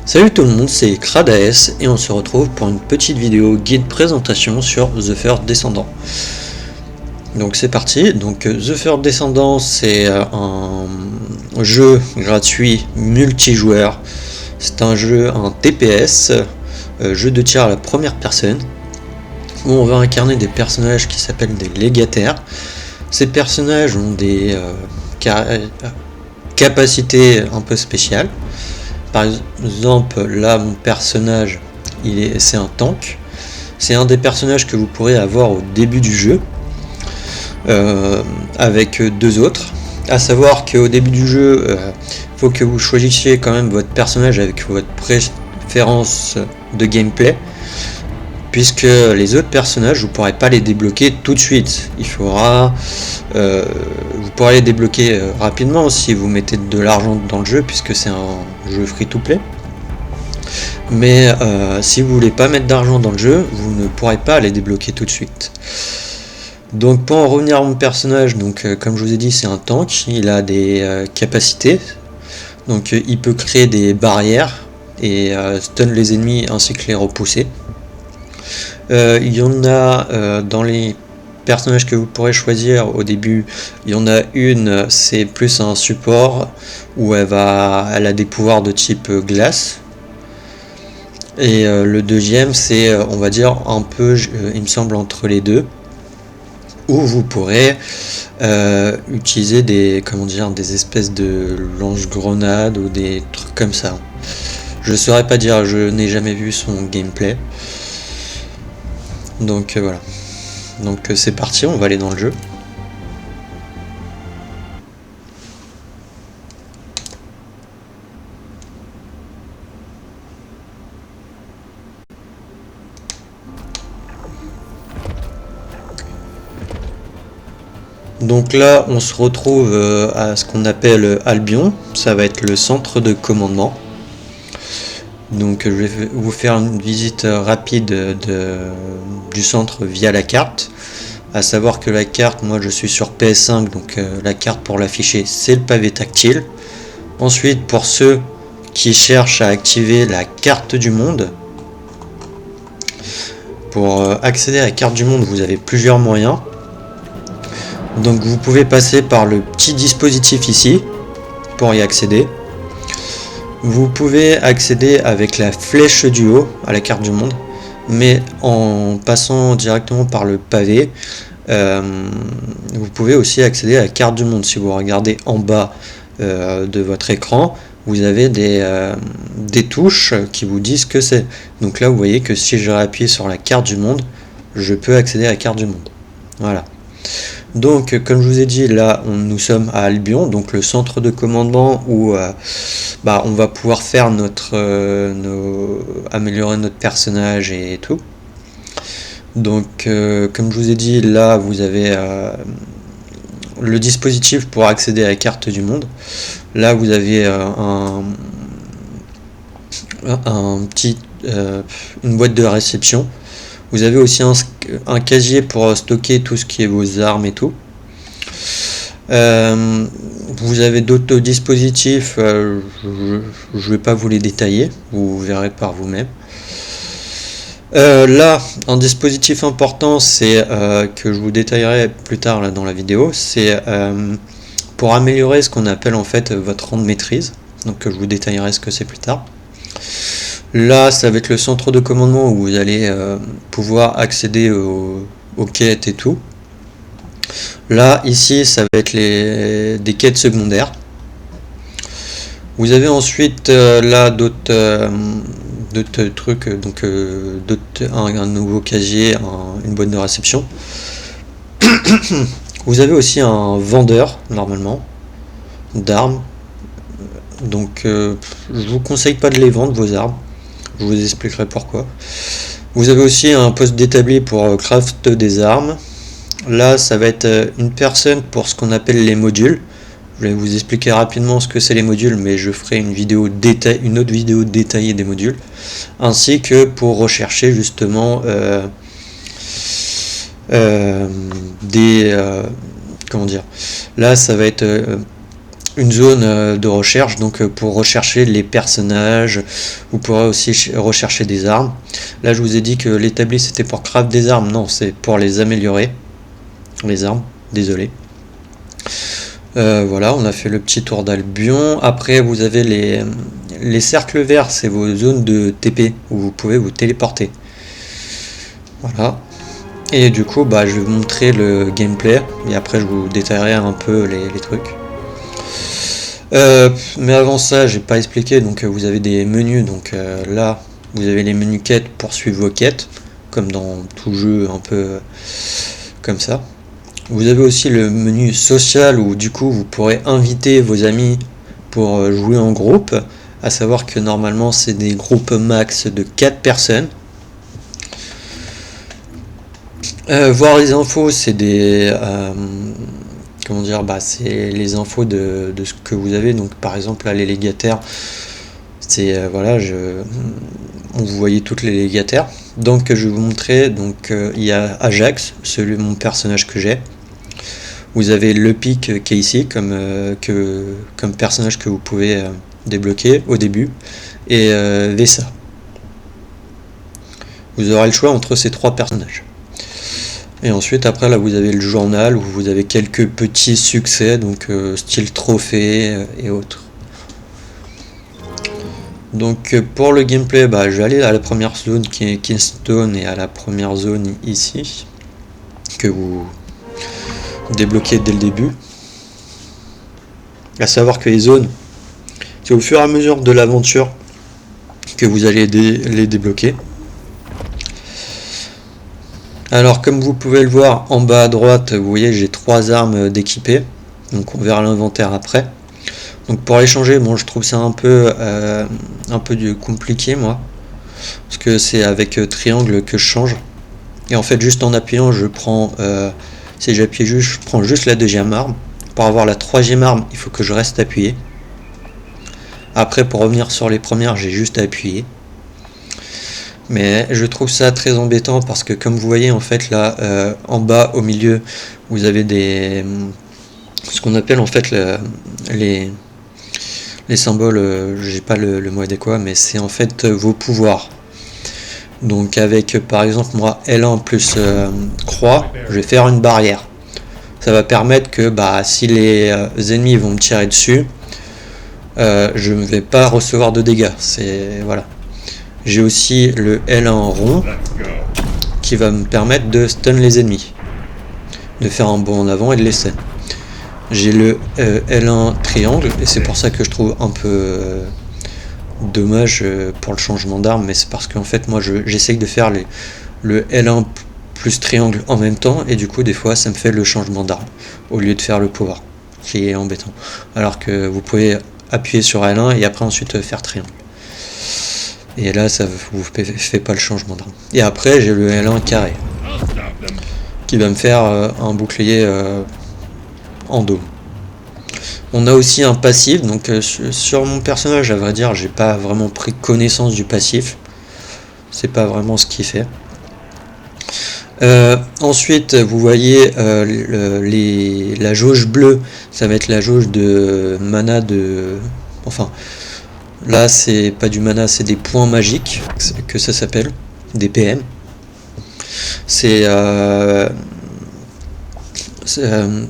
Salut tout le monde, c'est Cradaes et on se retrouve pour une petite vidéo guide présentation sur The First Descendant. Donc c'est parti. Donc The First Descendant, c'est un jeu gratuit multijoueur. C'est un jeu, un TPS, jeu de tir à la première personne, où on va incarner des personnages qui s'appellent des légataires. Ces personnages ont des capacités un peu spéciales. Par exemple, là, mon personnage, c'est un tank. C'est un des personnages que vous pourrez avoir au début du jeu, avec deux autres. À savoir qu'au début du jeu, faut que vous choisissiez quand même votre personnage avec votre préférence de gameplay, puisque les autres personnages, vous ne pourrez pas les débloquer tout de suite. Il faudra, vous pourrez les débloquer rapidement si vous mettez de l'argent dans le jeu, puisque c'est un jeu free-to-play. Mais si vous voulez pas mettre d'argent dans le jeu, vous ne pourrez pas les débloquer tout de suite. Donc pour en revenir à mon personnage, donc comme je vous ai dit, c'est un tank. Il a des capacités. Donc il peut créer des barrières et stun les ennemis ainsi que les repousser. Il y en a dans les personnages que vous pourrez choisir au début. Il y en a une, c'est plus un support où elle a des pouvoirs de type glace. Et le deuxième, c'est on va dire un peu, il me semble, entre les deux, où vous pourrez utiliser des espèces de lance-grenades ou des trucs comme ça. Je saurais pas dire, je n'ai jamais vu son gameplay. Donc voilà. Donc c'est parti, on va aller dans le jeu. Donc là, on se retrouve à ce qu'on appelle Albion. Ça va être le centre de commandement. Donc je vais vous faire une visite rapide du centre via la carte. À savoir que la carte, moi je suis sur PS5, donc la carte pour l'afficher, c'est le pavé tactile. Ensuite, pour ceux qui cherchent à activer la carte du monde, pour accéder à la carte du monde, vous avez plusieurs moyens. Donc vous pouvez passer par le petit dispositif ici pour y accéder. Vous pouvez accéder avec la flèche du haut à la carte du monde, mais en passant directement par le pavé, vous pouvez aussi accéder à la carte du monde. Si vous regardez en bas de votre écran, vous avez des touches qui vous disent que c'est. Donc là, vous voyez que si je appuie sur la carte du monde, je peux accéder à la carte du monde. Voilà. Donc, comme je vous ai dit, là, nous sommes à Albion, donc le centre de commandement où on va pouvoir faire améliorer notre personnage et tout. Donc, comme je vous ai dit, là, vous avez le dispositif pour accéder à la carte du monde. Là, vous avez une boîte de réception. Vous avez aussi un casier pour stocker tout ce qui est vos armes et tout. Vous avez d'autres dispositifs, je ne vais pas vous les détailler, vous verrez par vous-même. Là, un dispositif important, c'est que je vous détaillerai plus tard là, dans la vidéo, c'est pour améliorer ce qu'on appelle en fait votre rang de maîtrise. Donc je vous détaillerai ce que c'est plus tard. Là, ça va être le centre de commandement où vous allez pouvoir accéder aux quêtes et tout. Là, ici, ça va être des quêtes secondaires. Vous avez ensuite là d'autres trucs, donc un nouveau casier, une boîte de réception. Vous avez aussi un vendeur, normalement, d'armes. Donc, je vous conseille pas de les vendre, vos armes. Je vous expliquerai pourquoi. Vous avez aussi un poste d'établi pour craft des armes. Là, ça va être une personne pour ce qu'on appelle les modules. Je vais vous expliquer rapidement ce que c'est les modules, mais je ferai une autre vidéo détaillée des modules. Ainsi que pour rechercher justement comment dire. Là, ça va être une zone de recherche, donc pour rechercher les personnages. Vous pourrez aussi rechercher des armes. Là je vous ai dit que l'établi c'était pour craft des armes, non, c'est pour les améliorer, les armes, désolé. Voilà, on a fait le petit tour d'Albion. Après vous avez les cercles verts, c'est vos zones de TP où vous pouvez vous téléporter. Voilà. Et du coup je vais vous montrer le gameplay et après je vous détaillerai un peu les trucs. Mais avant ça, j'ai pas expliqué, donc vous avez des menus, donc là vous avez les menus quêtes pour suivre vos quêtes, comme dans tout jeu un peu comme ça. Vous avez aussi le menu social où du coup vous pourrez inviter vos amis pour jouer en groupe, à savoir que normalement c'est des groupes max de 4 personnes. Voir les infos, c'est des comment dire, c'est les infos de ce que vous avez. Donc par exemple là les légataires, c'est voilà, vous voyez toutes les légataires. Donc je vais vous montrer, donc il y a Ajax, mon personnage que j'ai. Vous avez le pic qui est ici comme personnage que vous pouvez débloquer au début, et Vesa. Vous aurez le choix entre ces trois personnages. Et ensuite après là vous avez le journal où vous avez quelques petits succès, donc style trophée et autres. Donc pour le gameplay, je vais aller à la première zone qui est Keystone et à la première zone ici que vous débloquez dès le début. À savoir que les zones, c'est au fur et à mesure de l'aventure que vous allez les débloquer. Alors comme vous pouvez le voir en bas à droite, vous voyez j'ai 3 armes d'équipées, donc on verra l'inventaire après. Donc pour les changer, bon je trouve ça un peu compliqué moi, parce que c'est avec triangle que je change. Et en fait juste en appuyant je prends, si j'appuie juste, je prends juste la deuxième arme. Pour avoir la troisième arme il faut que je reste appuyé. Après pour revenir sur les premières j'ai juste à appuyer. Mais je trouve ça très embêtant parce que comme vous voyez en fait là en bas au milieu vous avez ce qu'on appelle en fait les symboles, j'ai pas le mot adéquat, mais c'est en fait vos pouvoirs. Donc avec par exemple moi L1 plus croix, je vais faire une barrière. Ça va permettre que si les ennemis vont me tirer dessus, je ne vais pas recevoir de dégâts. C'est voilà. J'ai aussi le L1 rond qui va me permettre de stun les ennemis, de faire un bond en avant et de les stun. J'ai le L1 triangle et c'est pour ça que je trouve un peu dommage pour le changement d'arme, mais c'est parce qu'en fait moi j'essaye de faire le L1 plus triangle en même temps et du coup des fois ça me fait le changement d'arme au lieu de faire le pouvoir, qui est embêtant, alors que vous pouvez appuyer sur L1 et après ensuite faire triangle. Et là ça vous fait pas le changement d'arme. Et après j'ai le L1 carré qui va me faire un bouclier en dôme. On a aussi un passif, donc sur mon personnage à vrai dire j'ai pas vraiment pris connaissance du passif, c'est pas vraiment ce qu'il fait. Ensuite vous voyez la jauge bleue, ça va être la jauge de mana enfin là c'est pas du mana, c'est des points magiques que ça s'appelle, des PM. C'est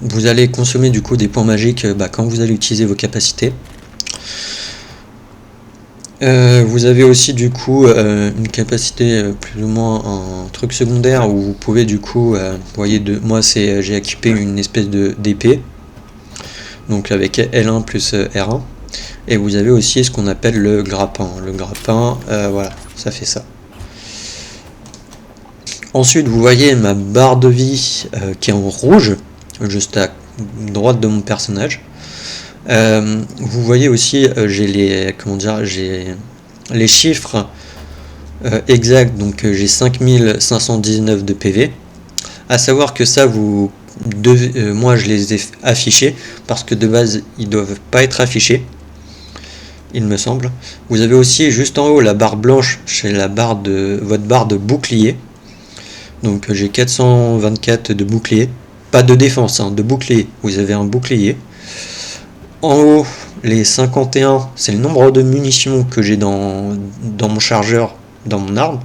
vous allez consommer du coup des points magiques quand vous allez utiliser vos capacités. Vous avez aussi du coup une capacité plus ou moins un truc secondaire où vous pouvez du coup vous voyez moi j'ai équipé une espèce d'épée, donc avec L1 plus R1, et vous avez aussi ce qu'on appelle le grappin. Le grappin voilà, ça fait ça. Ensuite vous voyez ma barre de vie qui est en rouge juste à droite de mon personnage. Vous voyez aussi j'ai les chiffres exacts, donc j'ai 5519 de PV. À savoir que ça moi je les ai affichés parce que de base ils doivent pas être affichés, il me semble. Vous avez aussi juste en haut la barre blanche, c'est la barre de votre barre de bouclier. Donc j'ai 424 de bouclier, pas de défense, de bouclier. Vous avez un bouclier. En haut, les 51, c'est le nombre de munitions que j'ai dans mon chargeur, dans mon arme.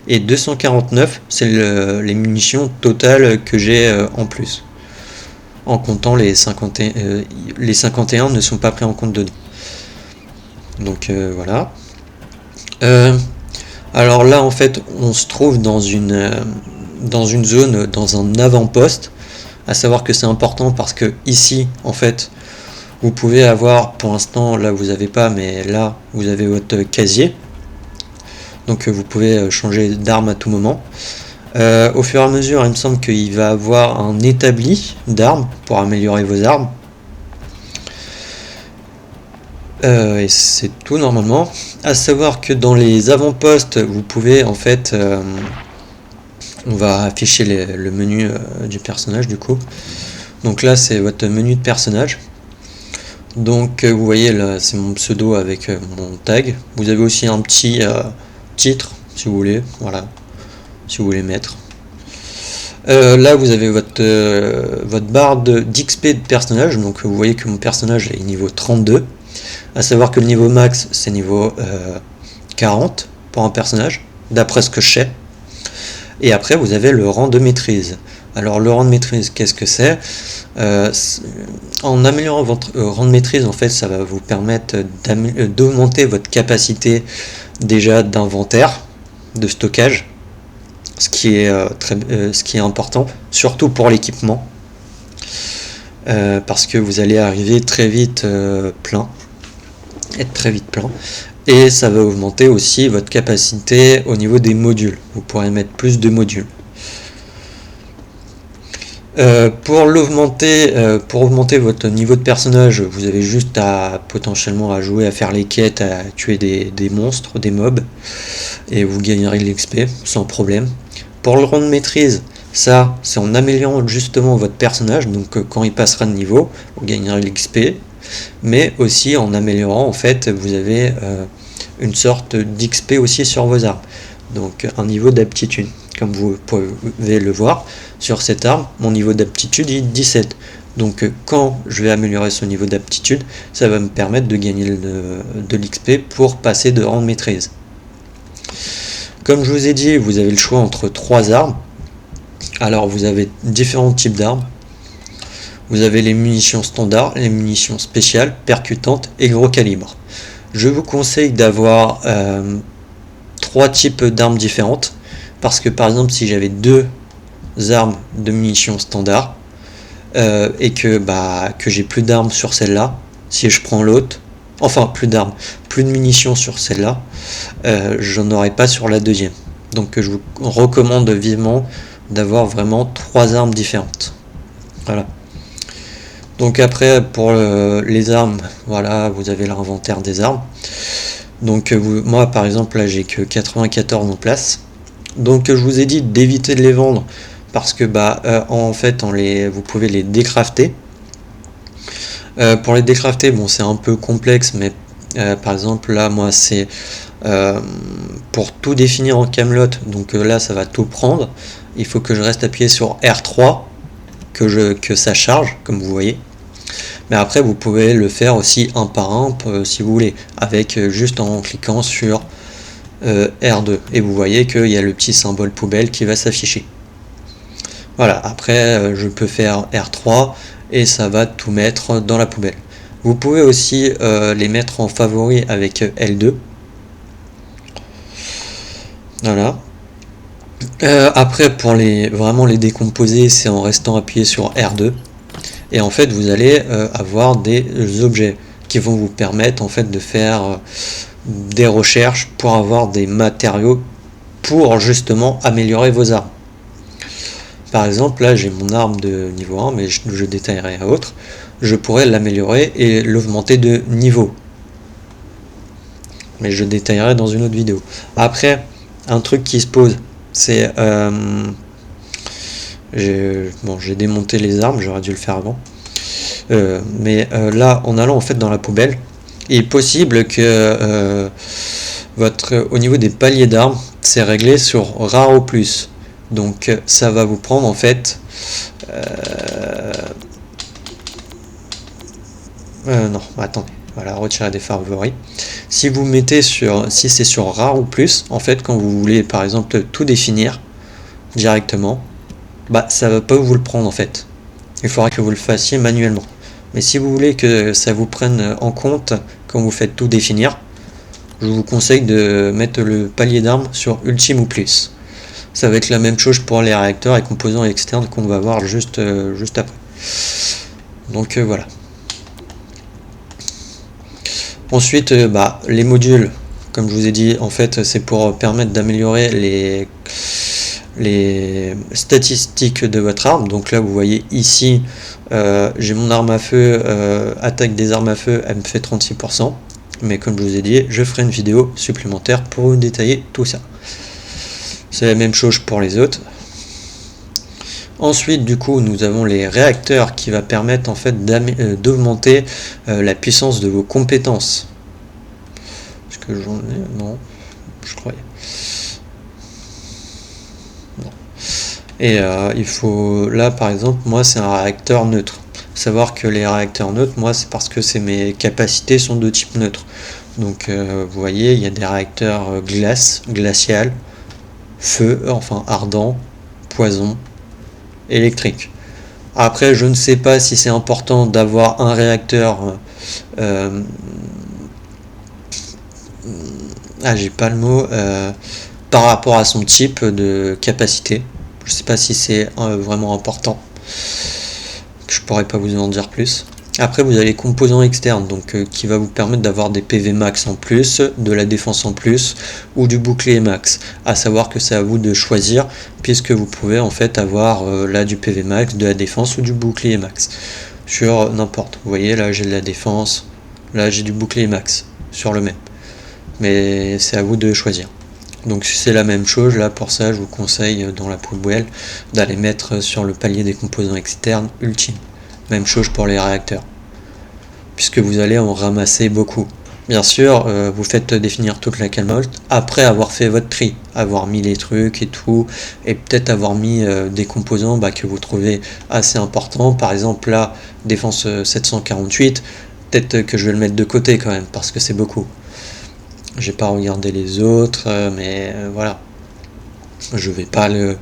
Et 249, c'est les munitions totales que j'ai en plus. En comptant les 51, les 51 ne sont pas pris en compte dedans. Donc voilà. Alors là, en fait, on se trouve dans une zone, dans un avant-poste. À savoir que c'est important parce que ici, en fait, vous pouvez avoir, pour l'instant, là vous n'avez pas, mais là vous avez votre casier. Donc vous pouvez changer d'arme à tout moment. Au fur et à mesure, il me semble qu'il va avoir un établi d'armes pour améliorer vos armes. Et c'est tout normalement. À savoir que dans les avant-postes, vous pouvez en fait, on va afficher le menu du personnage du coup. Donc là c'est votre menu de personnage. Donc vous voyez là c'est mon pseudo avec mon tag. Vous avez aussi un petit titre si vous voulez, voilà, si vous voulez mettre. Là vous avez votre barre d'XP de personnage. Donc vous voyez que mon personnage est niveau 32. À savoir que le niveau max c'est niveau 40 pour un personnage, d'après ce que je sais. Et après vous avez le rang de maîtrise. Alors le rang de maîtrise, qu'est-ce que c'est? En améliorant votre rang de maîtrise, en fait, ça va vous permettre d'augmenter votre capacité déjà d'inventaire, de stockage, ce qui est important, surtout pour l'équipement, parce que vous allez arriver très vite être très vite plein. Et ça va augmenter aussi votre capacité au niveau des modules. Vous pourrez mettre plus de modules. Pour augmenter votre niveau de personnage, vous avez juste potentiellement à jouer, à faire les quêtes, à tuer des monstres, des mobs, et vous gagnerez de l'XP sans problème. Pour le rang de maîtrise, ça c'est en améliorant justement votre personnage, donc quand il passera de niveau, vous gagnerez de l'XP, mais aussi en améliorant, en fait, vous avez une sorte d'XP aussi sur vos armes, donc un niveau d'aptitude. Comme vous pouvez le voir sur cette arme, mon niveau d'aptitude est 17. Donc quand je vais améliorer ce niveau d'aptitude, ça va me permettre de gagner de l'XP pour passer de rang de maîtrise. Comme je vous ai dit, vous avez le choix entre 3 armes. Alors vous avez différents types d'armes. Vous avez les munitions standards, les munitions spéciales, percutantes et gros calibre. Je vous conseille d'avoir 3 types d'armes différentes. Parce que par exemple si j'avais 2 armes de munitions standard et que j'ai plus d'armes sur celle-là, si je prends l'autre, enfin plus de munitions sur celle-là, j'en aurais pas sur la deuxième. Donc je vous recommande vivement d'avoir vraiment 3 armes différentes. Voilà. Donc après pour les armes, voilà, vous avez l'inventaire des armes. Donc moi par exemple là j'ai que 94 en place. Donc je vous ai dit d'éviter de les vendre parce que en fait vous pouvez les décrafter. Pour les décrafter, bon c'est un peu complexe, mais par exemple là moi c'est pour tout définir en Camelot, donc là ça va tout prendre. Il faut que je reste appuyé sur R3 que ça charge, comme vous voyez. Mais après vous pouvez le faire aussi un par un si vous voulez, avec juste en cliquant sur R2 et vous voyez qu'il y a le petit symbole poubelle qui va s'afficher. Voilà, après je peux faire R3 et ça va tout mettre dans la poubelle. Vous pouvez aussi les mettre en favori avec L2. Voilà. Après pour vraiment les décomposer, c'est en restant appuyé sur R2 et en fait vous allez avoir des objets qui vont vous permettre en fait de faire des recherches pour avoir des matériaux pour justement améliorer vos armes. Par exemple là j'ai mon arme de niveau 1 mais je détaillerai à autre. Je pourrais l'améliorer et l'augmenter de niveau, mais je détaillerai dans une autre vidéo. Après un truc qui se pose, c'est j'ai démonté les armes, j'aurais dû le faire avant, mais là en allant en fait dans la poubelle, il est possible que au niveau des paliers d'armes, c'est réglé sur rare au plus. Donc ça va vous prendre en fait Non, attendez. Voilà, retirer des favoris. Si vous mettez si c'est sur rare ou plus, en fait, quand vous voulez par exemple tout définir directement, bah ça va pas vous le prendre en fait. Il faudra que vous le fassiez manuellement. Mais si vous voulez que ça vous prenne en compte quand vous faites tout définir, je vous conseille de mettre le palier d'armes sur ultime ou plus. Ça va être la même chose pour les réacteurs et composants externes qu'on va voir juste après. Donc voilà. Ensuite, les modules, comme je vous ai dit, en fait, c'est pour permettre d'améliorer les statistiques de votre arme. Donc là, vous voyez ici, j'ai mon arme à feu, attaque des armes à feu, elle me fait 36%. Mais comme je vous ai dit, je ferai une vidéo supplémentaire pour vous détailler tout ça. C'est la même chose pour les autres. Ensuite, du coup, nous avons les réacteurs qui va permettre en fait d'augmenter la puissance de vos compétences. Est-ce que j'en ai? Non, je croyais. Non. Et il faut, là par exemple, moi c'est un réacteur neutre. Savoir que les réacteurs neutres, moi c'est parce que mes capacités sont de type neutre. Donc vous voyez, il y a des réacteurs glace, glacial, feu, enfin ardent, poison, électrique. Après, je ne sais pas si c'est important d'avoir un réacteur. J'ai pas le mot. Par rapport à son type de capacité. Je ne sais pas si c'est vraiment important. Je pourrais pas vous en dire plus. Après, vous avez les composants externes, donc qui va vous permettre d'avoir des PV max en plus, de la défense en plus, ou du bouclier max. À savoir que c'est à vous de choisir, puisque vous pouvez en fait avoir là du PV max, de la défense ou du bouclier max. Sur n'importe. Vous voyez, là j'ai de la défense, là j'ai du bouclier max, sur le même. Mais c'est à vous de choisir. Donc si c'est la même chose, là pour ça je vous conseille dans la poubelle d'aller mettre sur le palier des composants externes ultime. Même chose pour les réacteurs, puisque vous allez en ramasser beaucoup. Bien sûr, vous faites définir toute la calotte après avoir fait votre tri, avoir mis les trucs et tout, et peut-être avoir mis des composants que vous trouvez assez importants. Par exemple là, défense 748, peut-être que je vais le mettre de côté quand même, parce que c'est beaucoup. J'ai pas regardé les autres, mais voilà. Je vais pas le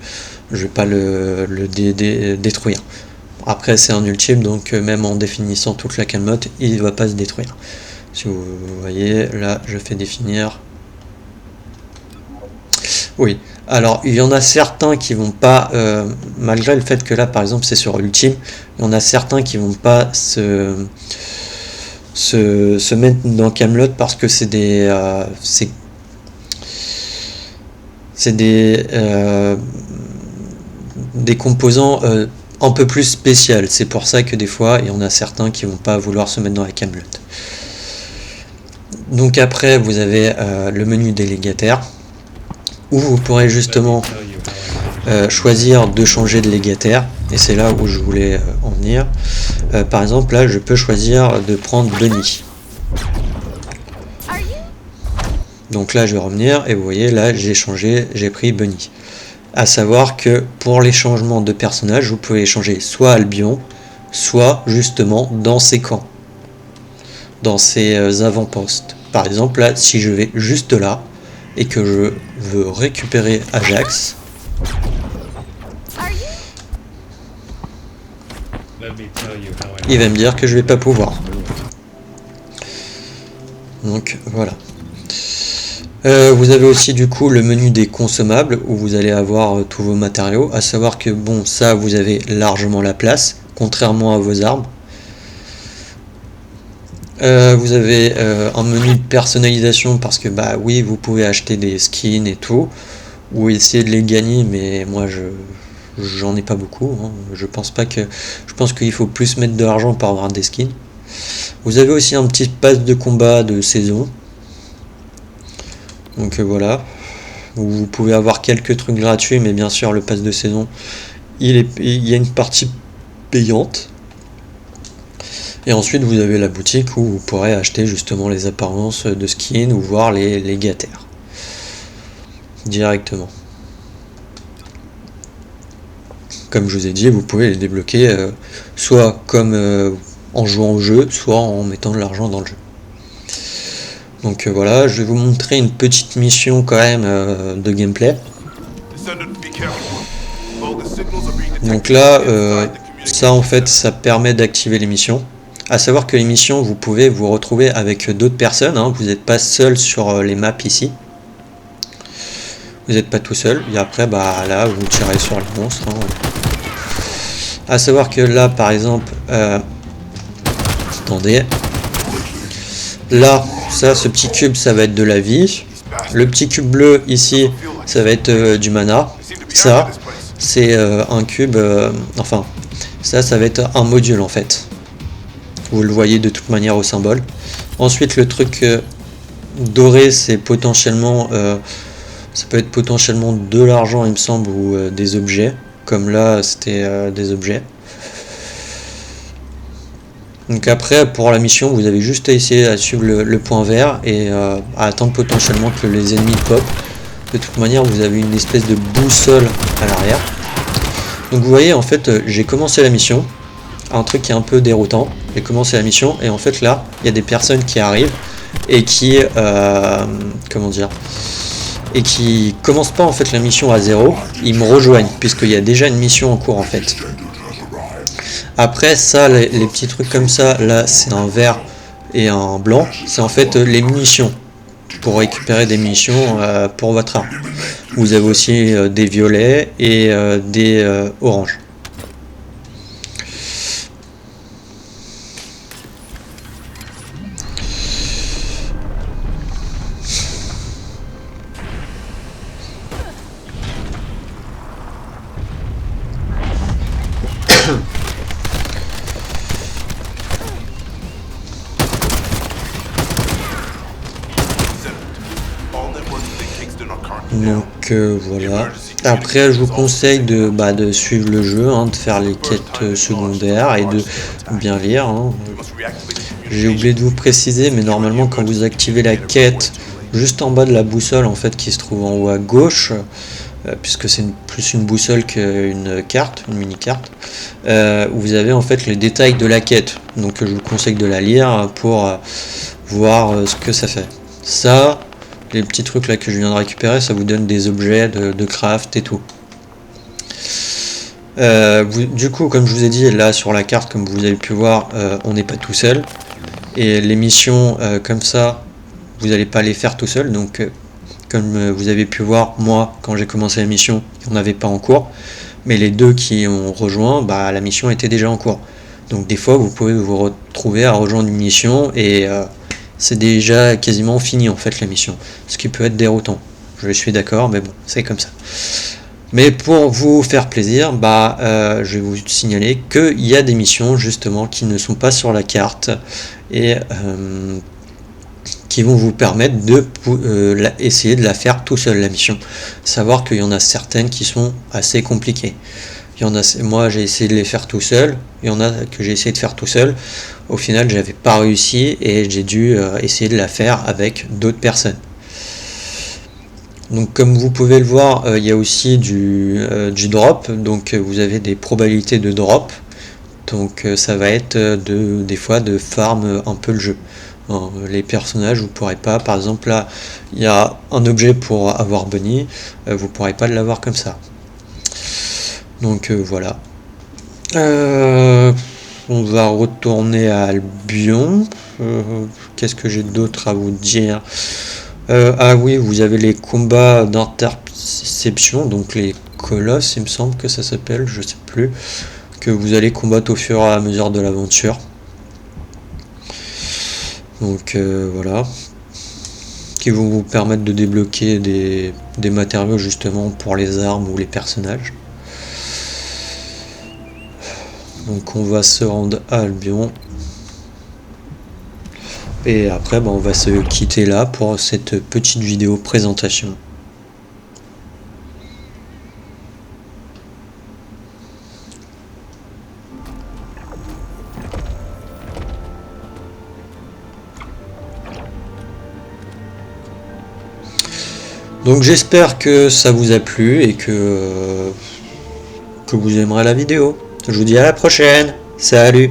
détruire. Après c'est un ultime, donc même en définissant toute la calmotte, il ne va pas se détruire. Si vous voyez, là je fais définir. Oui, alors il y en a certains qui vont pas, malgré le fait que là par exemple c'est sur ultime, il y en a certains qui vont pas se mettre dans Camelot parce que c'est des des composants un peu plus spéciaux. C'est pour ça que des fois il y en a certains qui vont pas vouloir se mettre dans la Camelot. Donc après vous avez le menu délégataire où vous pourrez justement choisir de changer de légataire, et c'est là où je voulais en venir. Par exemple là je peux choisir de prendre Bunny. Donc là je vais revenir et vous voyez là j'ai changé, j'ai pris Bunny. À savoir que pour les changements de personnages vous pouvez changer soit Albion, soit justement dans ses camps, dans ses avant-postes. Par exemple là si je vais juste là et que je veux récupérer Ajax, il va me dire que je vais pas pouvoir. Donc voilà. Vous avez aussi du coup le menu des consommables où vous allez avoir tous vos matériaux, à savoir que bon ça vous avez largement la place, contrairement à vos armes. Vous avez un menu de personnalisation parce que oui vous pouvez acheter des skins et tout, ou essayer de les gagner, mais moi j'en ai pas beaucoup, hein. Je pense qu'il faut plus mettre de l'argent pour avoir des skins. Vous avez aussi un petit pass de combat de saison. Donc voilà, vous pouvez avoir quelques trucs gratuits, mais bien sûr le pass de saison, il y a une partie payante. Et ensuite vous avez la boutique où vous pourrez acheter justement les apparences de skins ou voir les légataires directement. Comme je vous ai dit, vous pouvez les débloquer soit comme en jouant au jeu, soit en mettant de l'argent dans le jeu. Donc voilà, je vais vous montrer une petite mission quand même de gameplay. Donc là, ça en fait, ça permet d'activer les missions. À savoir que les missions, vous pouvez vous retrouver avec d'autres personnes, hein. Vous n'êtes pas seul sur les maps ici. Vous n'êtes pas tout seul. Et après, bah là, vous tirez sur les monstres, hein. À savoir que là, par exemple, attendez. Là, ça, ce petit cube, ça va être de la vie. Le petit cube bleu ici, ça va être du mana. Ça, c'est un cube, enfin, ça va être un module en fait. Vous le voyez de toute manière au symbole. Ensuite, le truc doré, c'est potentiellement, ça peut être potentiellement de l'argent, il me semble, ou des objets. Comme là, c'était des objets. Donc après, pour la mission, vous avez juste à essayer à suivre le point vert et à attendre potentiellement que les ennemis pop. De toute manière, vous avez une espèce de boussole à l'arrière. Donc vous voyez, en fait, j'ai commencé la mission. Un truc qui est un peu déroutant. J'ai commencé la mission et en fait là, il y a des personnes qui arrivent et qui, comment dire, et qui commencent pas en fait la mission à zéro. Ils me rejoignent puisqu'il y a déjà une mission en cours en fait. Après ça, les petits trucs comme ça, là c'est un vert et un blanc, c'est en fait les munitions, pour récupérer des munitions pour votre arme. Vous avez aussi des violets et des oranges. Donc voilà. Après, je vous conseille de suivre le jeu, hein, de faire les quêtes secondaires et de bien lire, hein. J'ai oublié de vous préciser, mais normalement, quand vous activez la quête, juste en bas de la boussole, en fait, qui se trouve en haut à gauche, puisque c'est plus une boussole qu'une carte, une mini-carte, vous avez en fait les détails de la quête. Donc, je vous conseille de la lire pour voir ce que ça fait. Ça, les petits trucs là que je viens de récupérer, ça vous donne des objets de craft et tout. Du coup, comme je vous ai dit, là sur la carte, comme vous avez pu voir, on n'est pas tout seul. Et les missions comme ça, vous n'allez pas les faire tout seul. Donc, comme vous avez pu voir, moi, quand j'ai commencé la mission, il n'y en avait pas en cours. Mais les deux qui ont rejoint, bah, la mission était déjà en cours. Donc des fois, vous pouvez vous retrouver à rejoindre une mission et c'est déjà quasiment fini en fait la mission. Ce qui peut être déroutant. Je suis d'accord, mais bon, c'est comme ça. Mais pour vous faire plaisir, je vais vous signaler qu'il y a des missions justement qui ne sont pas sur la carte et qui vont vous permettre de essayer de la faire tout seul la mission. Savoir qu'il y en a certaines qui sont assez compliquées. Il y en a, moi j'ai essayé de les faire tout seul, il y en a que j'ai essayé de faire tout seul. Au final, j'avais pas réussi et j'ai dû essayer de la faire avec d'autres personnes. Donc comme vous pouvez le voir, il y a aussi du drop, donc vous avez des probabilités de drop, donc ça va être des fois de farm un peu le jeu. Alors, les personnages, vous pourrez pas, par exemple là, il y a un objet pour avoir Bunny, vous pourrez pas l'avoir comme ça. Donc voilà. On va retourner à Albion. Qu'est-ce que j'ai d'autre à vous dire? Ah oui, vous avez les combats d'interception, donc les colosses, il me semble que ça s'appelle, je sais plus, que vous allez combattre au fur et à mesure de l'aventure. Donc voilà, qui vont vous permettre de débloquer des matériaux justement pour les armes ou les personnages. Donc on va se rendre à Albion. Et après, on va se quitter là pour cette petite vidéo présentation. Donc j'espère que ça vous a plu et que vous aimerez la vidéo. Je vous dis à la prochaine. Salut!